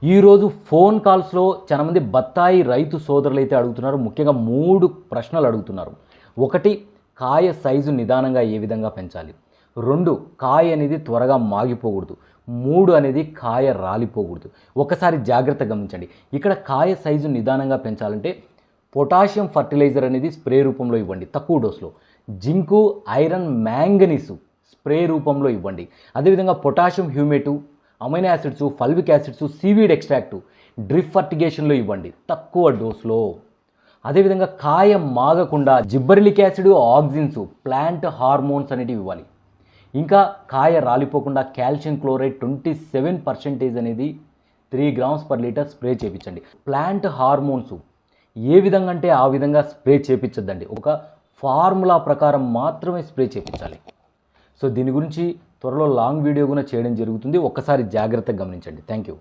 ఈరోజు ఫోన్ కాల్స్లో చాలామంది బత్తాయి రైతు సోదరులు అయితే అడుగుతున్నారు. ముఖ్యంగా 3 ప్రశ్నలు అడుగుతున్నారు. 1, కాయ సైజు నిదానంగా ఏ విధంగా పెంచాలి? 2, కాయ అనేది త్వరగా మాగిపోకూడదు. 3 అనేది కాయ రాలిపోకూడదు. ఒకసారి జాగ్రత్తగా గమనించండి. ఇక్కడ కాయ సైజు నిదానంగా పెంచాలంటే పొటాషియం ఫర్టిలైజర్ అనేది స్ప్రే రూపంలో ఇవ్వండి తక్కువ డోస్లో. జింకు, ఐరన్, మ్యాంగనీసు స్ప్రే రూపంలో ఇవ్వండి. అదేవిధంగా potassium humate, amino acids, fulvic acids, seaweed extract drip ఫర్టిగేషన్లో ఇవ్వండి తక్కువ డోస్లో. అదేవిధంగా కాయ మాగకుండా gibberellic acid, auxins, plant hormones అనేటివి ఇవ్వాలి. ఇంకా కాయ రాలిపోకుండా కాల్షియం క్లోరైడ్ 27% అనేది 3 grams per liter స్ప్రే చేయించండి. ప్లాంట్ హార్మోన్స్ ఏ విధంగా అంటే ఆ విధంగా స్ప్రే చేయించద్దండి. ఒక ఫార్ములా ప్రకారం మాత్రమే స్ప్రే చేయించాలి. సో దీని గురించి త్వరలో లాంగ్ వీడియో కూడా చేయడం జరుగుతుంది. ఒక్కసారి జాగ్రత్తగా గమనించండి. Thank you.